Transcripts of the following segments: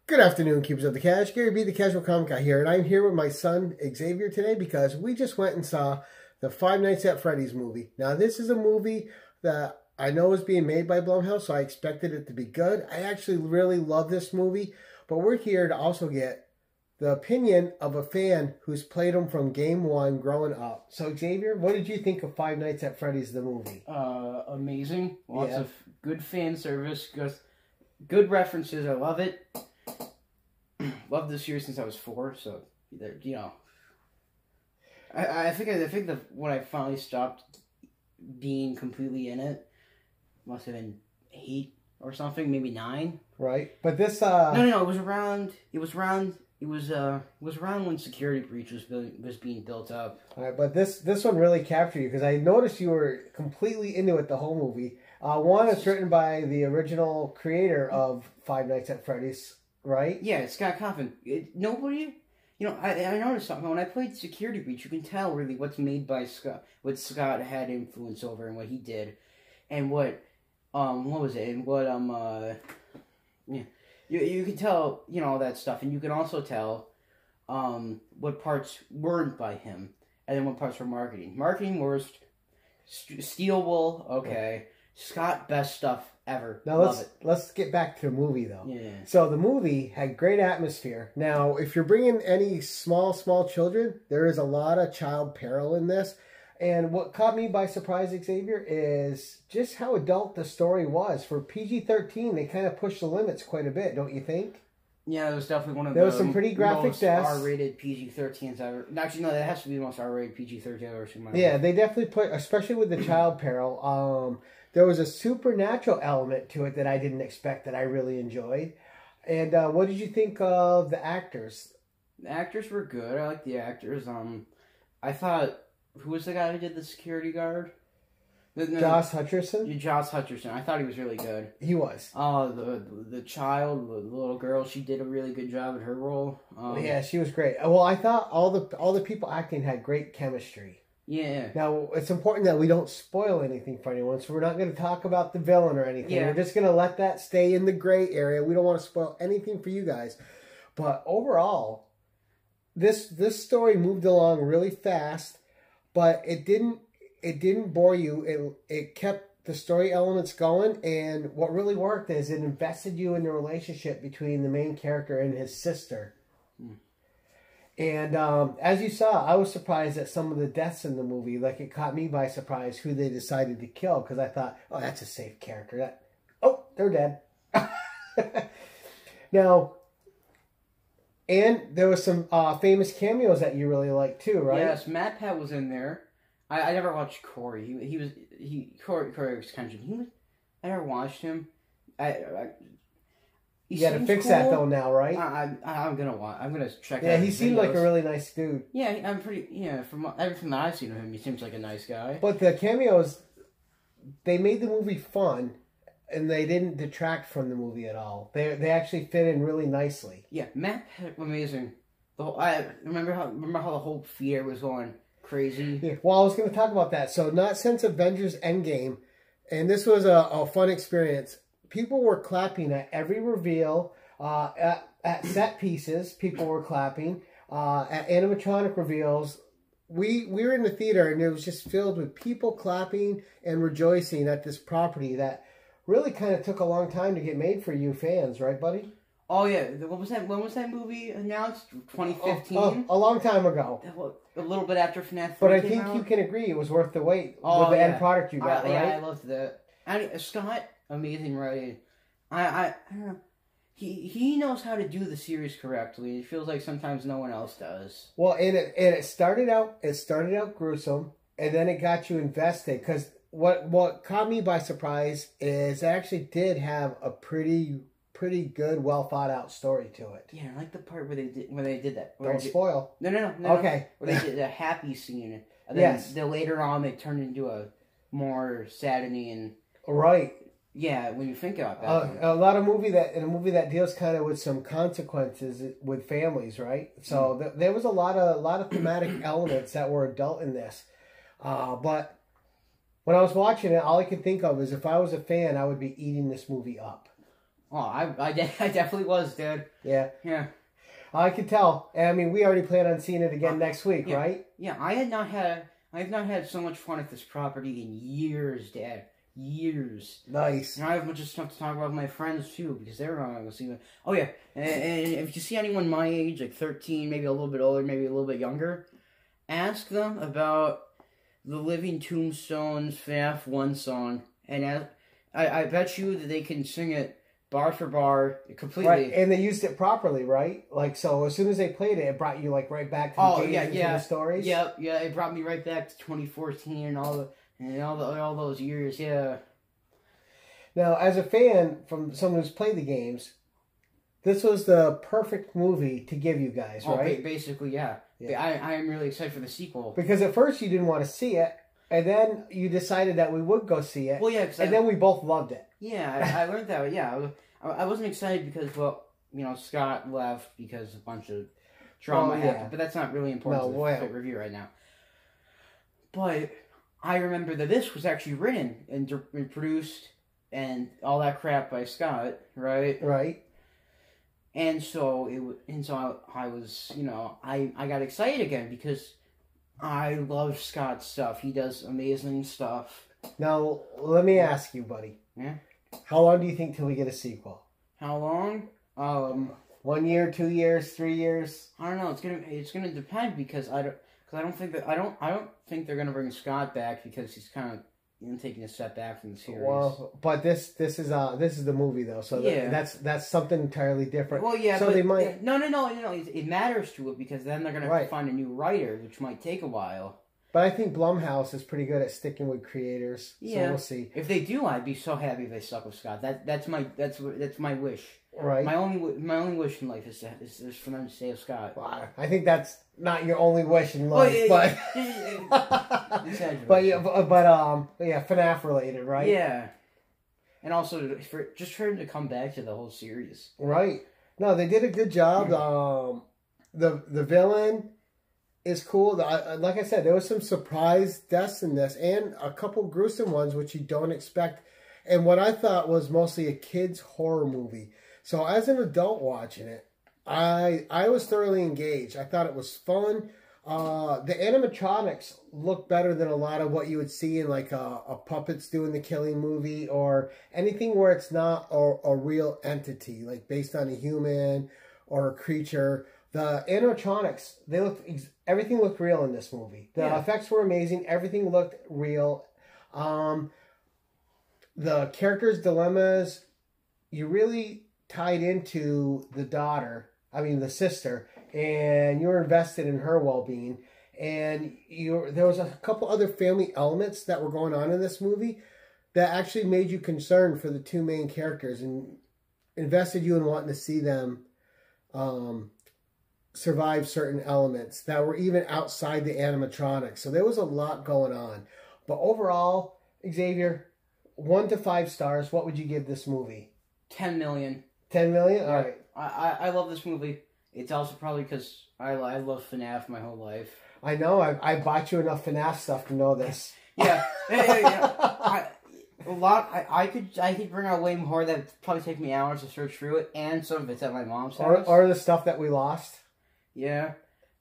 Good afternoon, Keepers of the Cash. Gary B, the Casual Comic Guy here, and I'm here with my son, Xavier, today because we just went and saw the Five Nights at Freddy's movie. Now, this is a movie that I know is being made by Blumhouse, so I expected it to be good. I actually really love this movie, but we're here to also get the opinion of a fan who's played them from game one growing up. So, Xavier, what did you think of Five Nights at Freddy's, the movie? Amazing. Lots of good fan service, good references. I love it. Loved the series since I was 4, so you know. I think that when I finally stopped being completely in it must have been 8 or something, maybe 9. Right, but this no, it was around. It was around when Security Breach was being built up. All right, but this one really captured you because I noticed you were completely into it the whole movie. One, it's written by the original creator of Five Nights at Freddy's. Right? Yeah, it's Scott Coffin. Nobody, you know, I noticed something. When I played Security Breach, you can tell really what's made by Scott, what Scott had influence over and what he did. And what was it? And what, yeah. You can tell, you know, all that stuff. And you can also tell, what parts weren't by him. And then what parts were marketing. Marketing worst. Steel Wool, okay. Scott, best stuff ever. Now let's get back to the movie though. Yeah. So the movie had great atmosphere. Now, if you're bringing any small children, there is a lot of child peril in this. And what caught me by surprise, Xavier, is just how adult the story was. For PG-13, they kind of pushed the limits quite a bit, don't you think? Yeah, it was definitely one of there was some pretty graphic most deaths. R-rated PG-13s ever. Actually, no, that has to be the most R-rated PG-13 I've ever seen in my life. life. They definitely put, especially with the child peril, there was a supernatural element to it that I didn't expect that I really enjoyed. And what did you think of the actors? The actors were good. I like the actors. I thought, who was the guy who did the security guard? Josh Hutcherson? Josh Hutcherson. I thought he was really good. He was. The child, the little girl, she did a really good job in her role. Yeah, she was great. Well, I thought all the people acting had great chemistry. Yeah. Now, it's important that we don't spoil anything for anyone, so we're not going to talk about the villain or anything. Yeah. We're just going to let that stay in the gray area. We don't want to spoil anything for you guys. But overall, this story moved along really fast, but it didn't bore you. It kept the story elements going, and what really worked is it invested you in the relationship between the main character and his sister. And as you saw, I was surprised at some of the deaths in the movie. Like, it caught me by surprise who they decided to kill, because I thought, oh, that's a safe character. Oh, they're dead. Now, and there was some famous cameos that you really liked too, right? Yes, Matt Pat was in there. I never watched Corey. Corey was kind of. I never watched him. You got to fix that though now, right? I'm gonna check. Yeah, he seemed like a really nice dude. Yeah, I'm pretty. Yeah, from everything that I've seen of him, he seems like a nice guy. But the cameos, they made the movie fun, and they didn't detract from the movie at all. They actually fit in really nicely. Yeah, Matt Pat, amazing. I remember how the whole theater was going crazy. Yeah. Well, I was going to talk about that. So, not since Avengers Endgame, and this was a fun experience. People were clapping at every reveal, at set pieces. People were clapping at animatronic reveals. We were in the theater, and it was just filled with people clapping and rejoicing at this property that really kind of took a long time to get made for you fans, right, buddy? Oh yeah, what was that? When was that movie announced? 2015. A long time ago. A little bit after FNAF 3 But I came think out. you can agree it was worth the wait with the end product you got, right? Yeah, I loved that. Scott, amazing writing. I don't know. He knows how to do the series correctly. It feels like sometimes no one else does. Well, and it started out gruesome, and then it got you invested. Because what caught me by surprise is it actually did have a pretty good, well thought out story to it. Yeah, I like the part where they did that. Don't spoil. No. Okay. Where they did a happy scene, and then later on they turned into a more saddening and right. Yeah, when you think about that. A lot of movie that deals kind of with some consequences with families, right? So there was a lot of thematic elements that were adult in this. But when I was watching it, all I could think of is if I was a fan, I would be eating this movie up. Oh, I definitely was, dude. Yeah. Yeah. I could tell. I mean, we already plan on seeing it again next week, yeah, right? Yeah, I have not had so much fun at this property in years, Dad. Years. Nice. And I have much stuff to talk about with my friends too, because they're going to go see it. Oh yeah, and if you see anyone my age, like 13, maybe a little bit older, maybe a little bit younger, ask them about the Living Tombstones FNAF 1 song, and I bet you that they can sing it bar for bar completely. Right, and they used it properly, right? Like, so as soon as they played it, it brought you like right back to the games and the stories. Yep, yeah, it brought me right back to 2014 and all those years, yeah. Now, as a fan, from someone who's played the games, this was the perfect movie to give you guys, right? Basically, yeah. I am really excited for the sequel. Because at first you didn't want to see it, and then you decided that we would go see it. Well, yeah, then we both loved it. Yeah, I learned that. Yeah, I wasn't excited because, well, Scott left because a bunch of drama happened, but that's not really important to the review right now. But I remember that this was actually written and produced and all that crap by Scott, right? Right. And so I was, I got excited again because I love Scott's stuff. He does amazing stuff. Now, let me ask you, buddy. Yeah? How long do you think till we get a sequel? How long? 1 year, 2 years, 3 years? I don't know. It's gonna depend because I don't think they're gonna bring Scott back because he's kind of taking a step back from the series. Well, but this is the movie though, so that's something entirely different. Well, yeah, so but they might. No. It matters to it because then they're gonna have to find a new writer, which might take a while. But I think Blumhouse is pretty good at sticking with creators. Yeah. So we'll see. If they do, I'd be so happy if they stuck with Scott. That's my wish. Right. My only wish in life is for them to stay with Scott. Well, I think that's not your only wish in life, but FNAF related, right? Yeah. And also for him to come back to the whole series. Right. No, they did a good job. The villain is cool. Like I said, there was some surprise deaths in this, and a couple gruesome ones which you don't expect. And what I thought was mostly a kid's horror movie. So as an adult watching it, I was thoroughly engaged. I thought it was fun. The animatronics look better than a lot of what you would see in like a puppets doing the killing movie or anything where it's not a real entity, like based on a human or a creature. The animatronics, everything looked real in this movie. The effects were amazing. Everything looked real. The characters' dilemmas, you really tied into the sister, and you were invested in her well-being. And there was a couple other family elements that were going on in this movie that actually made you concerned for the two main characters and invested you in wanting to see them survive certain elements that were even outside the animatronics. So there was a lot going on. But overall, Xavier, 1 to 5 stars, what would you give this movie? 10 million. 10 million? All right. I love this movie. It's also probably because I love FNAF my whole life. I know. I bought you enough FNAF stuff to know this. Yeah. I could bring out way more. That would probably take me hours to search through it, and some of it's at my mom's house. Or the stuff that we lost. Yeah.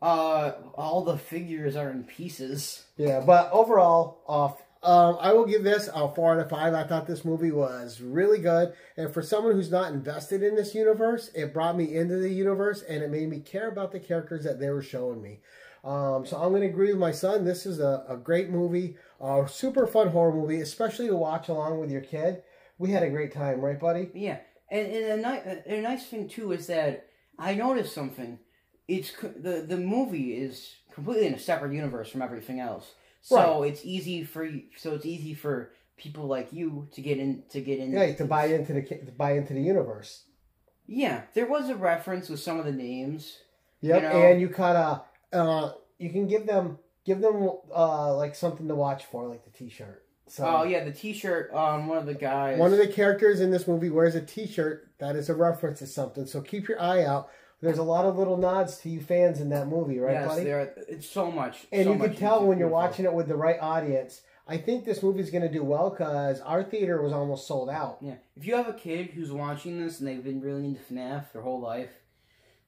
All the figures are in pieces. Yeah, but overall, I will give this a 4 out of 5. I thought this movie was really good. And for someone who's not invested in this universe, it brought me into the universe and it made me care about the characters that they were showing me. So I'm going to agree with my son. This is a great movie, a super fun horror movie, especially to watch along with your kid. We had a great time, right, buddy? Yeah. And a nice thing, too, is that I noticed something. It's the movie is completely in a separate universe from everything else. So it's easy for people like you to get in. Yeah, to buy into the universe. Yeah, there was a reference with some of the names. Yep, and you you can give them like something to watch for, like the T-shirt. So, oh yeah, the T-shirt. One of the guys. One of the characters in this movie wears a T-shirt that is a reference to something. So keep your eye out. There's a lot of little nods to you fans in that movie, right, yes, buddy? There. It's so much. And so you can much tell when you're beautiful. watching it with the right audience. I think this movie's going to do well because our theater was almost sold out. Yeah. If you have a kid who's watching this and they've been really into FNAF their whole life,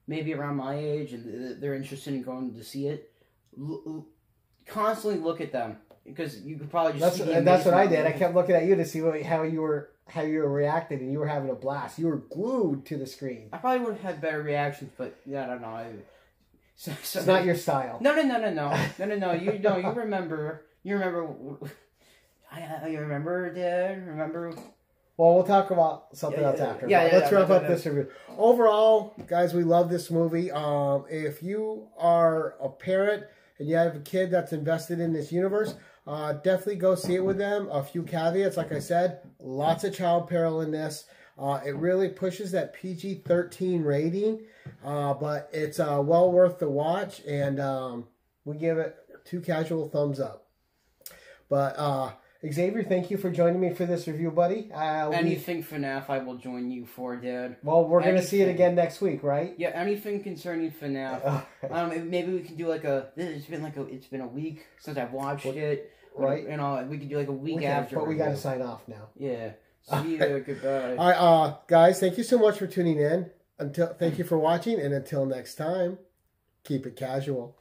maybe around my age, and they're interested in going to see it, constantly look at them because you could probably just. That's what I did. I kept looking at you to see how you were reacting, and you were having a blast. You were glued to the screen. I probably would have had better reactions, but yeah, I don't know. So, it's not your style. No. You remember. You remember. You remember, Dad? Remember. Well, we'll talk about something else after. Let's wrap up this review. Overall, guys, we love this movie. If you are a parent and you have a kid that's invested in this universe, definitely go see it with them. A few caveats, like I said, lots of child peril in this. It really pushes that PG-13 rating, but it's well worth the watch, and we give it 2 casual thumbs up. But Xavier, thank you for joining me for this review, buddy. Anything FNAF, I will join you for, Dad. Well, we're going to see it again next week, right? Yeah, anything concerning FNAF. Maybe we can do it's been a week since I've watched it. Right. We could do like a week after. But we got to sign off now. Yeah. See you. Goodbye. All right, guys, thank you so much for tuning in. Thank you for watching, and until next time, keep it casual.